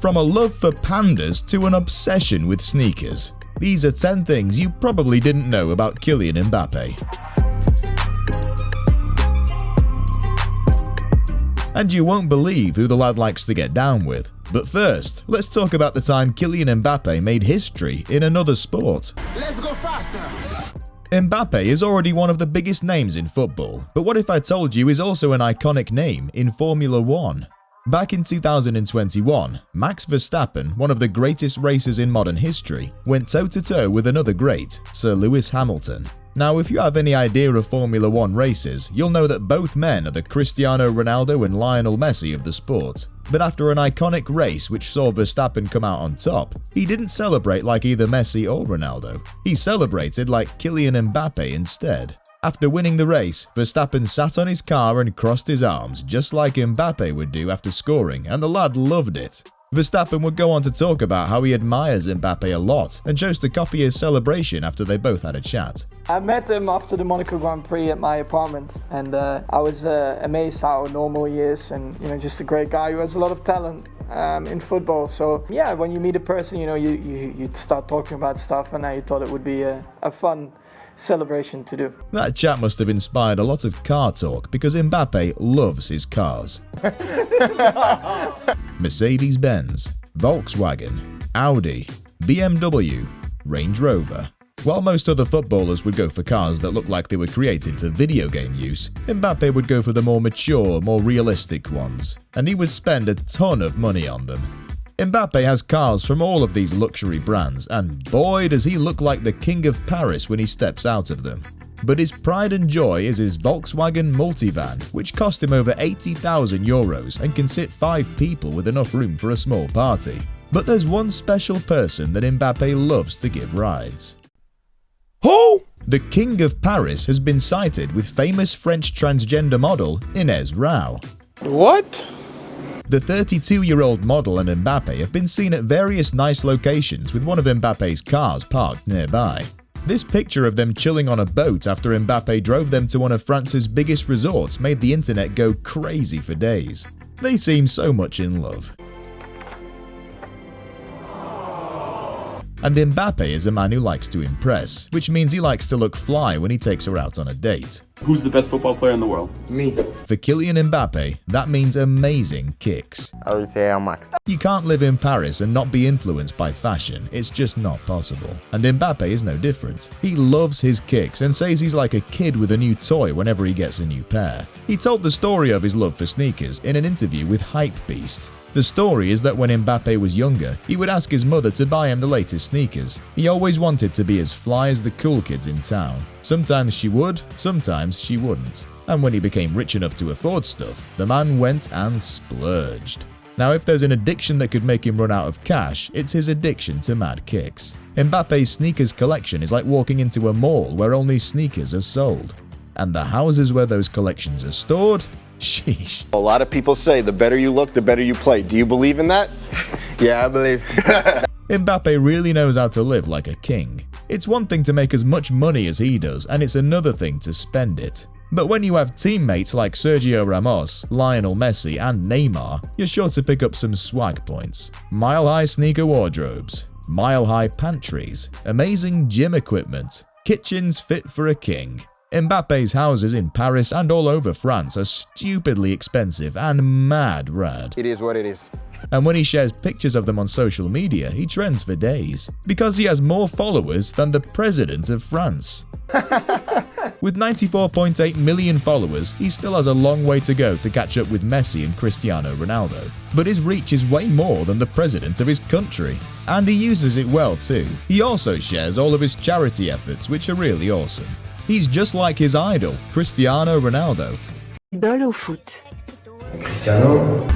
From a love for pandas to an obsession with sneakers. These are 10 things you probably didn't know about Kylian Mbappe. And you won't believe who the lad likes to get down with. But first, let's talk about the time Kylian Mbappe made history in another sport. Let's go faster! Mbappe is already one of the biggest names in football, but what if I told you he's also an iconic name in Formula 1? Back in 2021, Max Verstappen, one of the greatest racers in modern history, went toe-to-toe with another great, Sir Lewis Hamilton. Now, if you have any idea of Formula 1 races, you'll know that both men are the Cristiano Ronaldo and Lionel Messi of the sport. But after an iconic race which saw Verstappen come out on top, he didn't celebrate like either Messi or Ronaldo. He celebrated like Kylian Mbappe instead. After winning the race, Verstappen sat on his car and crossed his arms just like Mbappe would do after scoring, and the lad loved it. Verstappen would go on to talk about how he admires Mbappe a lot and chose to copy his celebration after they both had a chat. I met him after the Monaco Grand Prix at my apartment, and I was amazed how normal he is, and just a great guy who has a lot of talent in football. So yeah, when you meet a person, you start talking about stuff, and I thought it would be a fun celebration to do. That chat must have inspired a lot of car talk because Mbappe loves his cars. Mercedes-Benz, Volkswagen, Audi, BMW, Range Rover. While most other footballers would go for cars that look like they were created for video game use, Mbappe would go for the more mature, more realistic ones, and he would spend a ton of money on them. Mbappe has cars from all of these luxury brands, and boy does he look like the king of Paris when he steps out of them. But his pride and joy is his Volkswagen multivan, which cost him over €80,000 and can sit 5 people with enough room for a small party. But there's one special person that Mbappe loves to give rides. Who? The king of Paris has been sighted with famous French transgender model Inès Rao. What? The 32-year-old model and Mbappe have been seen at various nice locations with one of Mbappe's cars parked nearby. This picture of them chilling on a boat after Mbappe drove them to one of France's biggest resorts made the internet go crazy for days. They seem so much in love. And Mbappe is a man who likes to impress, which means he likes to look fly when he takes her out on a date. Who's the best football player in the world? Me. For Kylian Mbappe, that means amazing kicks. I will say Max. You can't live in Paris and not be influenced by fashion, it's just not possible. And Mbappe is no different. He loves his kicks and says he's like a kid with a new toy whenever he gets a new pair. He told the story of his love for sneakers in an interview with Hypebeast. The story is that when Mbappe was younger, he would ask his mother to buy him the latest sneakers. He always wanted to be as fly as the cool kids in town. Sometimes she would, sometimes she wouldn't. And when he became rich enough to afford stuff, the man went and splurged. Now, if there's an addiction that could make him run out of cash, it's his addiction to mad kicks. Mbappe's sneakers collection is like walking into a mall where only sneakers are sold. And the houses where those collections are stored? Sheesh. A lot of people say the better you look, the better you play. Do you believe in that? Yeah, I believe. Mbappe really knows how to live like a king. It's one thing to make as much money as he does, and it's another thing to spend it. But when you have teammates like Sergio Ramos, Lionel Messi, and Neymar, you're sure to pick up some swag points. Mile-high sneaker wardrobes, mile-high pantries, amazing gym equipment, kitchens fit for a king. Mbappe's houses in Paris and all over France are stupidly expensive and mad rad. It is what it is. And when he shares pictures of them on social media, he trends for days. Because he has more followers than the President of France. With 94.8 million followers, he still has a long way to go to catch up with Messi and Cristiano Ronaldo. But his reach is way more than the president of his country. And he uses it well too. He also shares all of his charity efforts, which are really awesome. He's just like his idol, Cristiano Ronaldo. Idole au foot. Cristiano.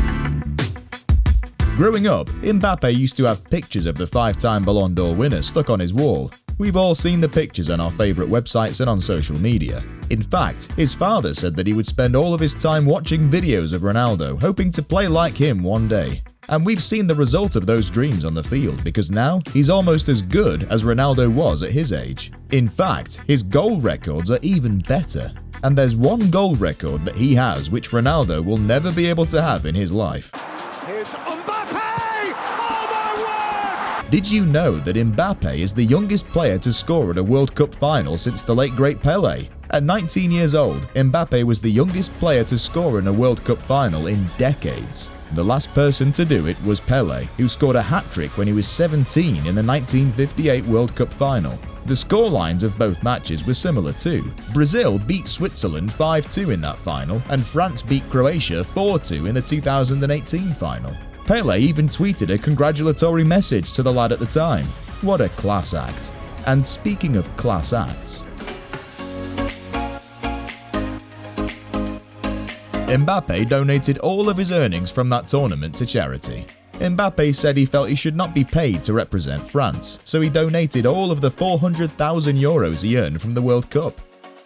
Growing up, Mbappe used to have pictures of the 5-time Ballon d'Or winner stuck on his wall. We've all seen the pictures on our favourite websites and on social media. In fact, his father said that he would spend all of his time watching videos of Ronaldo, hoping to play like him one day. And we've seen the result of those dreams on the field, because now he's almost as good as Ronaldo was at his age. In fact, his goal records are even better. And there's one goal record that he has which Ronaldo will never be able to have in his life. Here's Mbappe! Did you know that Mbappe is the youngest player to score at a World Cup final since the late great Pelé? At 19 years old, Mbappe was the youngest player to score in a World Cup final in decades. The last person to do it was Pelé, who scored a hat-trick when he was 17 in the 1958 World Cup final. The scorelines of both matches were similar too. Brazil beat Switzerland 5-2 in that final, and France beat Croatia 4-2 in the 2018 final. Pelé even tweeted a congratulatory message to the lad at the time. What a class act. And speaking of class acts, Mbappe donated all of his earnings from that tournament to charity. Mbappe said he felt he should not be paid to represent France, so he donated all of the 400,000 euros he earned from the World Cup.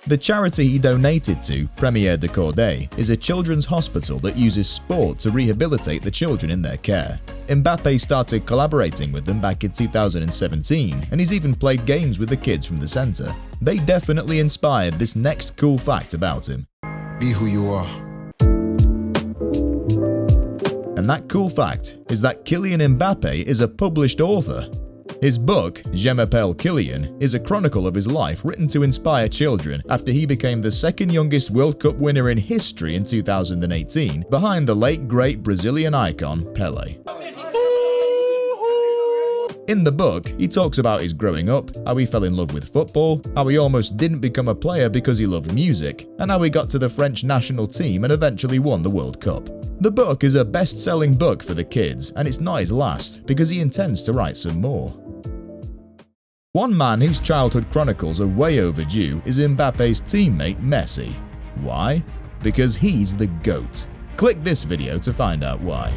The charity he donated to, Premier de Cordée, is a children's hospital that uses sport to rehabilitate the children in their care. Mbappe started collaborating with them back in 2017, and he's even played games with the kids from the centre. They definitely inspired this next cool fact about him. Be who you are. And that cool fact is that Kylian Mbappe is a published author. His book, Je m'appelle Kylian, is a chronicle of his life written to inspire children after he became the second youngest World Cup winner in history in 2018, behind the late great Brazilian icon Pelé. In the book, he talks about his growing up, how he fell in love with football, how he almost didn't become a player because he loved music, and how he got to the French national team and eventually won the World Cup. The book is a best-selling book for the kids, and it's not his last because he intends to write some more. One man whose childhood chronicles are way overdue is Mbappe's teammate Messi. Why? Because he's the GOAT. Click this video to find out why.